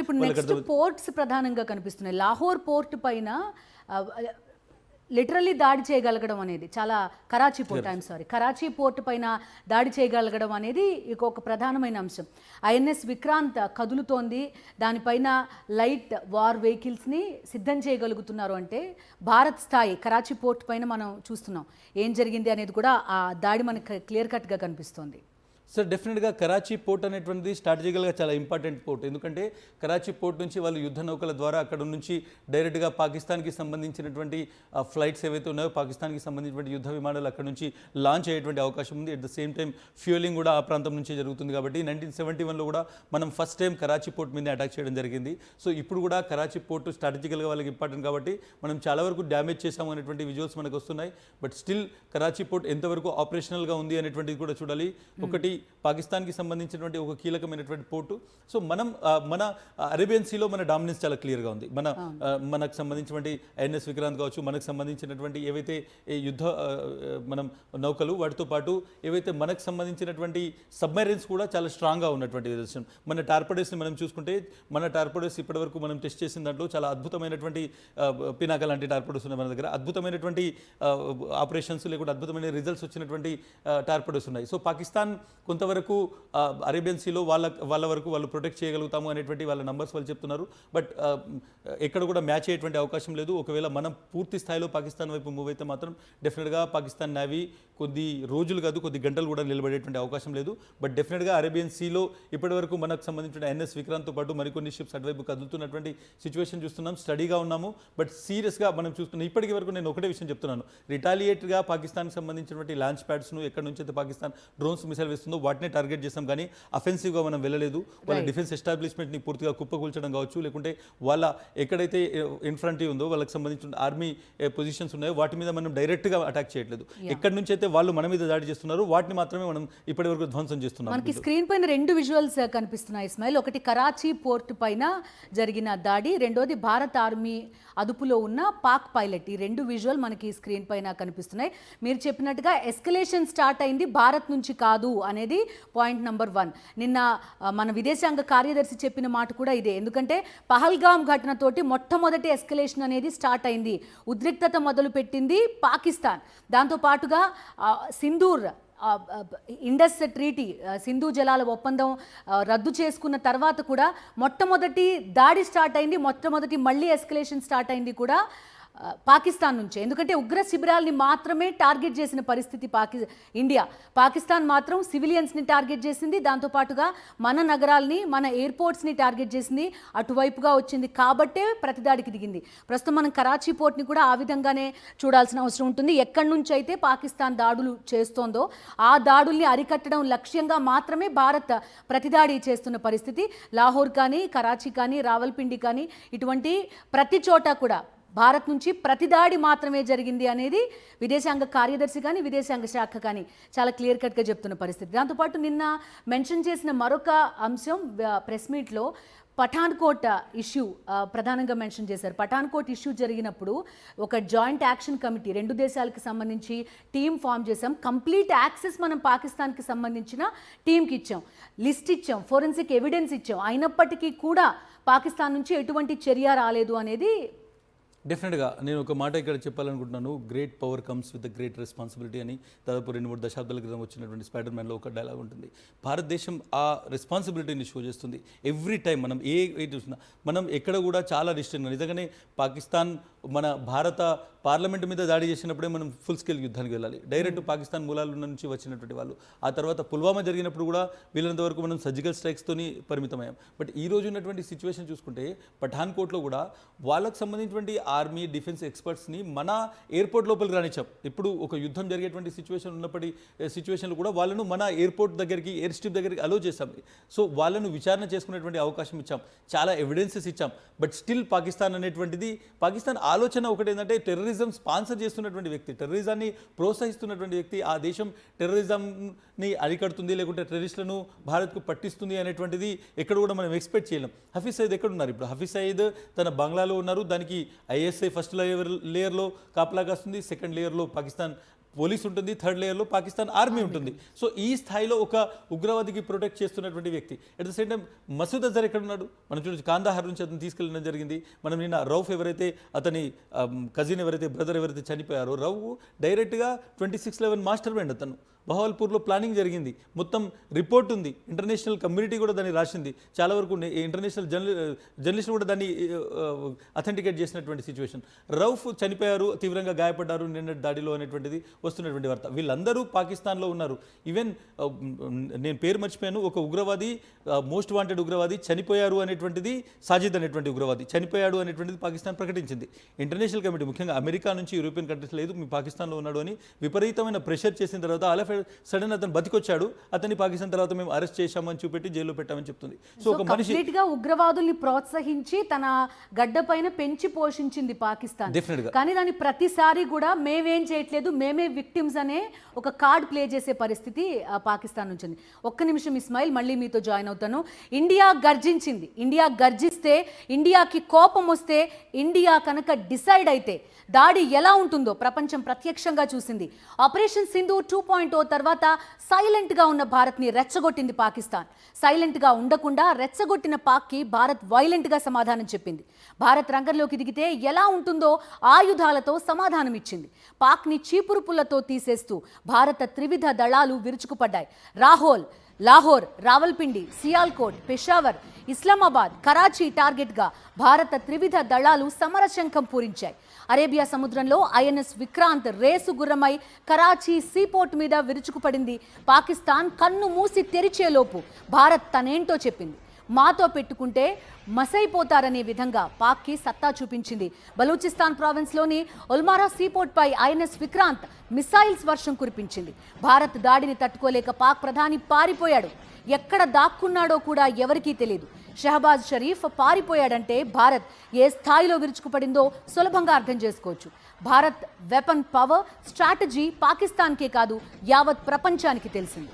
ఇప్పుడు next ports ప్రధానంగా కనిపిస్తున్నాయి. లాహోర్ పోర్ట్ పైన లిటరల్లీ దాడి చేయగలగడం అనేది చాలా కరాచీ పోర్ట్ పైన దాడి చేయగలగడం అనేది ఒక ప్రధానమైన అంశం. ఐఎన్ఎస్ విక్రాంత్ కదులుతోంది, దానిపైన లైట్ వార్ వెహికల్స్ని సిద్ధం చేయగలుగుతున్నారు అంటే భారత్ స్థాయి కరాచీ పోర్ట్ పైన మనం చూస్తున్నాం. ఏం జరిగింది అనేది కూడా ఆ దాడి మనకు క్లియర్ కట్గా కనిపిస్తోంది. సార్ డెఫినెట్గా కరాచీ పోర్ట్ అనేటువంటిది స్ట్రాటజికల్గా చాలా ఇంపార్టెంట్ పోర్ట్. ఎందుకంటే కరాచీ పోర్ట్ నుంచి వాళ్ళు యుద్ధ నౌకల ద్వారా అక్కడ నుంచి డైరెక్ట్గా పాకిస్తాన్కి సంబంధించినటువంటి ఫ్లైట్స్ ఏవైతే ఉన్నాయో పాకిస్తాన్కి సంబంధించినటువంటి యుద్ధ విమానాలు అక్కడ నుంచి లాంచ్ అయ్యేటువంటి అవకాశం ఉంది. At the same time fuelling కూడా ఆ ప్రాంతం నుంచి జరుగుతుంది. కాబట్టి 1971లో కూడా మనం ఫస్ట్ టైం కరాచీ పోర్ట్ మీద అటాక్ చేయడం జరిగింది. సో ఇప్పుడు కూడా కరాచీ పోర్ట్ స్ట్రాటజికల్గా వాళ్ళకి ఇంపార్టెంట్ కాబట్టి మనం చాలా వరకు డ్యామేజ్ చేసాము అనేటువంటి విజువల్స్ మనకు వస్తున్నాయి. బట్ స్టిల్ కరాచీ పోర్ట్ ఎంతవరకు ఆపరేషనల్గా ఉంది అనేటువంటిది కూడా చూడాలి. ఒకటి పాకిస్తాన్కి సంబంధించినటువంటి ఒక కీలకమైనటువంటి పోర్టు. సో మన అరేబియన్ సీలో మన డామినెన్స్ చాలా క్లియర్గా ఉంది. మనకు సంబంధించినటువంటి ఐఎన్ఎస్ విక్రాంత్ కావచ్చు, మనకు సంబంధించినటువంటి ఏవైతే యుద్ధ మనం నౌకలు, వాటితో పాటు ఏవైతే మనకు సంబంధించినటువంటి సబ్మెరైన్స్ కూడా చాలా స్ట్రాంగ్గా ఉన్నటువంటి విషయం. మన టార్పడోస్ని మనం చూసుకుంటే మన టార్పడోస్ ఇప్పటివరకు మనం టెస్ట్ చేసిన దాంట్లో చాలా అద్భుతమైనటువంటి పినాక లాంటి టార్పడోస్ ఉన్నాయి మన దగ్గర. అద్భుతమైనటువంటి ఆపరేషన్స్ లేకుంటే అద్భుతమైన రిజల్ట్స్ వచ్చినటువంటి టార్పడోస్ ఉన్నాయి. సో పాకిస్తాన్ కొంతవరకు అరేబియన్ సీలో వాళ్ళ వరకు వాళ్ళు ప్రొటెక్ట్ చేయగలుగుతాము అనేటువంటి వాళ్ళ నంబర్స్ వాళ్ళు చెప్తున్నారు. బట్ ఎక్కడ కూడా మ్యాచ్ అయ్యేటువంటి అవకాశం లేదు. ఒకవేళ మనం పూర్తి స్థాయిలో పాకిస్తాన్ వైపు మూవ్ అయితే మాత్రం డెఫినెట్గా పాకిస్తాన్ నేవీ కొద్ది రోజులు కాదు కొద్ది గంటలు కూడా నిలబడేటువంటి అవకాశం లేదు. బట్ డెఫినెట్గా అరేబియన్ సీలో ఇప్పటివరకు మనకు సంబంధించిన ఎన్ఎస్ విక్రాంత్తో పాటు మరికొన్ని షిప్స్ అటువైపు కదులుతున్నటువంటి సిచ్యువేషన్ చూస్తున్నాం. స్టడీగా ఉన్నాము. బట్ సీరియస్గా మనం చూస్తున్నాం. ఇప్పటికి వరకు నేను ఒకటే విషయం చెప్తున్నాను, రిటాలియేట్గా పాకిస్తాన్కి సంబంధించినటువంటి లాంచ్ ప్యాడ్స్ను ఎక్కడి నుంచి అయితే పాకిస్తాన్ డ్రోన్స్ మిసైల్ వేస్తుందో వాటినే టార్గెట్ చేస్తాం, కానీ అఫెన్సివ్గా మనం వెళ్ళలేదు. వాళ్ళ డిఫెన్స్ ఎస్టాబ్లిష్మెంట్ని పూర్తిగా కుప్పకూల్చడం కావచ్చు, లేకుంటే వాళ్ళ ఎక్కడైతే ఇన్ఫ్రంటీ ఉందో వాళ్ళకి సంబంధించిన ఆర్మీ పొజిషన్స్ ఉన్నాయో వాటి మీద మనం డైరెక్ట్గా అటాక్ చేయట్లేదు. ఎక్కడి నుంచి అయితే వాళ్ళు మన మీద దాడి చేస్తున్నారు వాటిని మాత్రమే మనం ఇప్పటివరకు ధ్వంసం చేస్తున్నాం. మనకి స్క్రీన్ పైన రెండు విజువల్స్ కనిపిస్తున్నాయి ఇస్మాయిల్. ఒకటి కరాచీ పోర్ట్ పైన జరిగిన దాడి, రెండోది భారత ఆర్మీ అదుపులో ఉన్న పాక్ పైలట్. ఈ రెండు విజువల్ మనకి స్క్రీన్ పైన కనిపిస్తున్నాయి. మీరు చెప్పినట్టుగా ఎస్కలేషన్ స్టార్ట్ అయింది భారత్ నుంచి కాదు అనేది పాయింట్ నెంబర్ 1. నిన్న మన విదేశాంగ కార్యదర్శి చెప్పిన మాట కూడా ఇదే. ఎందుకంటే పహల్గామ్ ఘటనతోటి మొట్టమొదటి ఎస్కలేషన్ అనేది స్టార్ట్ అయింది, ఉద్రిక్తత మొదలు పెట్టింది పాకిస్తాన్. దాంతో పాటుగా సింధూర్ ఇండస్ ట్రీటీ, సింధు జలాల ఒప్పందం రద్దు చేసుకున్న తర్వాత కూడా మొట్టమొదటి దాడి స్టార్ట్ అయింది, మొట్టమొదటి మళ్ళీ ఎస్కలేషన్ స్టార్ట్ అయింది కూడా పాకిస్తాన్ నుంచే. ఎందుకంటే ఉగ్ర శిబిరాల్ని మాత్రమే టార్గెట్ చేసిన పరిస్థితి ఇండియా. పాకిస్తాన్ మాత్రం సివిలియన్స్ని టార్గెట్ చేసింది, దాంతోపాటుగా మన నగరాల్ని మన ఎయిర్పోర్ట్స్ని టార్గెట్ చేసింది, అటువైపుగా వచ్చింది కాబట్టే ప్రతిదాడికి దిగింది. ప్రస్తుతం మనం కరాచీ పోర్ట్ని కూడా ఆ విధంగానే చూడాల్సిన అవసరం ఉంటుంది. ఎక్కడి నుంచి అయితే పాకిస్తాన్ దాడులు చేస్తోందో ఆ దాడుల్ని అరికట్టడం లక్ష్యంగా మాత్రమే భారత్ ప్రతిదాడి చేస్తున్న పరిస్థితి. లాహోర్ కానీ, కరాచీ కానీ, రావల్పిండి కానీ ఇటువంటి ప్రతి చోట కూడా భారత్ నుంచి ప్రతిదాడి మాత్రమే జరిగింది అనేది విదేశాంగ కార్యదర్శి కానీ విదేశాంగ శాఖ కానీ చాలా క్లియర్ కట్గా చెప్తున్న పరిస్థితి. దాంతోపాటు నిన్న మెన్షన్ చేసిన మరొక అంశం ప్రెస్ మీట్లో పఠాన్కోట్ ఇష్యూ ప్రధానంగా మెన్షన్ చేశారు. పఠాన్కోట్ ఇష్యూ జరిగినప్పుడు ఒక జాయింట్ యాక్షన్ కమిటీ, రెండు దేశాలకు సంబంధించి టీం ఫామ్ చేసాం. కంప్లీట్ యాక్సెస్ మనం పాకిస్తాన్కి సంబంధించిన టీంకి ఇచ్చాం, లిస్ట్ ఇచ్చాం, ఫోరెన్సిక్ ఎవిడెన్స్ ఇచ్చాం. అయినప్పటికీ కూడా పాకిస్తాన్ నుంచి ఎటువంటి చర్య రాలేదు అనేది డెఫినెట్గా నేను ఒక మాట ఇక్కడ చెప్పాలనుకుంటున్నాను. Great power comes with the great responsibility అని దాదాపు 2-3 దశాబ్దాల క్రితం వచ్చినటువంటి స్పైడర్ మ్యాన్లో ఒక డైలాగ్ ఉంటుంది. భారతదేశం ఆ రెస్పాన్సిబిలిటీని షో చేస్తుంది. ఎవ్రీ టైం మనం చూసినా మనం ఎక్కడ కూడా చాలా డిస్టెన్స్. నిజంగానే పాకిస్తాన్ మన భారత పార్లమెంట్ మీద దాడి చేసినప్పుడే మనం ఫుల్ స్కేల్ యుద్ధానికి వెళ్ళాలి. డైరెక్ట్ పాకిస్తాన్ మూలాల నుంచి వచ్చినటువంటి వాళ్ళు. ఆ తర్వాత పుల్వామా జరిగినప్పుడు కూడా వీళ్ళంత వరకు మనం సర్జికల్ స్ట్రైక్స్తోని పరిమితమయ్యాం. బట్ ఈ రోజు ఉన్నటువంటి సిచ్యువేషన్ చూసుకుంటే పఠాన్కోట్లో కూడా వాళ్ళకు సంబంధించినటువంటి ఆర్మీ డిఫెన్స్ ఎక్స్పర్ట్స్ని మన ఎయిర్పోర్ట్ లోపలికి రానిచ్చాం. ఇప్పుడు ఒక యుద్ధం జరిగేటువంటి సిచ్యువేషన్ ఉన్నప్పటి సిచ్యువేషన్లో కూడా వాళ్ళను మన ఎయిర్పోర్ట్ దగ్గరికి, ఎయిర్ స్ట్రిప్ దగ్గరికి అలో చేశాం. సో వాళ్ళను విచారణ చేసుకునేటువంటి అవకాశం ఇచ్చాం, చాలా ఎవిడెన్సెస్ ఇచ్చాం. బట్ స్టిల్ పాకిస్తాన్ అనేటువంటిది, పాకిస్తాన్ ఆలోచన ఒకటి ఏంటంటే టెర్రరిజం స్పాన్సర్ చేస్తున్నటువంటి వ్యక్తి, టెర్రరిజాన్ని ప్రోత్సహిస్తున్నటువంటి వ్యక్తి, ఆ దేశం టెర్రరిజంని అరికడుతుంది లేకుంటే టెర్రరిస్టులను భారత్కు పట్టిస్తుంది అనేటువంటిది ఎక్కడ కూడా మనం ఎక్స్పెక్ట్ చేయలేం. హఫీజ్ సయీద్ ఎక్కడ ఉన్నారు ఇప్పుడు? హఫీజ్ సయీద్ తన బంగ్లాలో ఉన్నారు. దానికి ఐఎస్ఐ ఫస్ట్ లేయర్లో కాపలా కాస్తుంది, సెకండ్ లేయర్లో పాకిస్తాన్ పోలీస్ ఉంటుంది, థర్డ్ లేయర్లో పాకిస్తాన్ ఆర్మీ ఉంటుంది. సో ఈ స్థాయిలో ఒక ఉగ్రవాదికి ప్రొటెక్ట్ చేస్తున్నటువంటి వ్యక్తి. At the same time Masood Azhar ఎక్కడ ఉన్నాడు? మనం చూడొచ్చు కాందాహార్ నుంచి అతను తీసుకెళ్ళడం జరిగింది. మనం నిన్న రౌఫ్ ఎవరైతే అతని కజిన్ ఎవరైతే బ్రదర్ ఎవరైతే చనిపోయారో రౌఫ్ డైరెక్ట్గా 2611 మాస్టర్ మైండ్ అతను. బహవల్పూర్లో ప్లానింగ్ జరిగింది, మొత్తం రిపోర్ట్ ఉంది, ఇంటర్నేషనల్ కమ్యూనిటీ కూడా దాన్ని రాసింది, చాలా వరకు ఇంటర్నేషనల్ జర్నలిస్టులు కూడా దాన్ని అథెంటికేట్ చేసినటువంటి సిచ్యువేషన్. రౌఫ్ చనిపోయారు, తీవ్రంగా గాయపడ్డారు నిన్న దాడిలో అనేటువంటిది వస్తున్నటువంటి వార్త. వీళ్ళందరూ పాకిస్తాన్లో ఉన్నారు. ఈవెన్ నేను పేరు మర్చిపోయాను, ఒక ఉగ్రవాది, మోస్ట్ వాంటెడ్ ఉగ్రవాది చనిపోయారు అనేటువంటిది, సాజిద్ అనేటువంటి ఉగ్రవాది చనిపోయాడు అనేటువంటిది పాకిస్తాన్ ప్రకటించింది. ఇంటర్నేషనల్ కమిటీ ముఖ్యంగా అమెరికా నుంచి యూరోపియన్ కంట్రీస్ లేదు, మీ పాకిస్తాన్లో ఉన్నాడు అని విపరీతమైన ప్రెషర్ చేసిన తర్వాత ఆల్ ఆఫ్ సడన్ అతను బతికొచ్చాడు, అతన్ని పాకిస్తాన్ తర్వాత మేము అరెస్ట్ చేశామని చూపెట్టి జైల్లో పెట్టామని చెప్తుంది. సో ఒక మనిషి కంప్లీట్ గా ఉగ్రవాదుల్ని ప్రోత్సహించి తన గడ్డ పైన పెంచి పోషించింది పాకిస్తాన్. డెఫినెట్గా. కానీ దాని ప్రతిసారి కూడా మేమేం చేయట్లేదు, మేమే విక్టిమ్స్ అనే ఒక కార్డ్ ప్లే చేసే పరిస్థితి పాకిస్తాన్ నుంచి ఉంది. ఒక్క నిమిషం ఇస్మాయిల్, మళ్ళీ మీతో జాయిన్ అవుతాను. ఇండియా గర్జించింది. ఇండియా గర్జిస్తే, ఇండియాకి కోపం వస్తే, ఇండియా కనుక డిసైడ్ అయితే దాడి ఎలా ఉంటుందో ప్రపంచం ప్రత్యక్షంగా చూసింది. ఆపరేషన్ సింధూర్ 2.0 తర్వాత సైలెంట్గా ఉన్న భారత్ని రెచ్చగొట్టింది పాకిస్తాన్. సైలెంట్గా ఉండకుండా రెచ్చగొట్టిన పాక్కి భారత్ వైలెంట్గా సమాధానం చెప్పింది. భారత్ రంగంలోకి దిగితే ఎలా ఉంటుందో ఆయుధాలతో సమాధానం ఇచ్చింది. పాక్ని చీపురు పుల్లతో తీసేస్తూ భారత త్రివిధ దళాలు విరుచుకుపడ్డాయి. లాహోర్, రావల్పిండి, సియాల్కోట్, పెషావర్, ఇస్లామాబాద్, కరాచీ టార్గెట్గా భారత త్రివిధ దళాలు సమరశంఖం పూరించాయి. అరేబియా సముద్రంలో ఐఎన్ఎస్ విక్రాంత్ రేసు గుర్రమై కరాచీ సీపోర్ట్ మీద విరుచుకుపడింది. పాకిస్తాన్ కన్ను మూసి తెరిచేలోపు భారత్ తనేంటో చెప్పింది. మాతో పెట్టుకుంటే మసైపోతారనే విధంగా పాక్కి సత్తా చూపించింది. బలూచిస్తాన్ ప్రావిన్స్లోని ఒల్మారా సీపోర్ట్ పై ఐఎన్ఎస్ విక్రాంత్ మిసైల్స్ వర్షం కురిపించింది. భారత్ దాడిని తట్టుకోలేక పాక్ ప్రధాని పారిపోయాడు. ఎక్కడ దాక్కున్నాడో కూడా ఎవరికీ తెలియదు. షహబాజ్ షరీఫ్ పారిపోయాడంటే భారత్ ఏ స్థాయిలో విరుచుకుపడిందో సులభంగా అర్థం చేసుకోవచ్చు. భారత్ వెపన్ పవర్, స్ట్రాటజీ పాకిస్తాన్కే కాదు యావత్ ప్రపంచానికి తెలిసింది.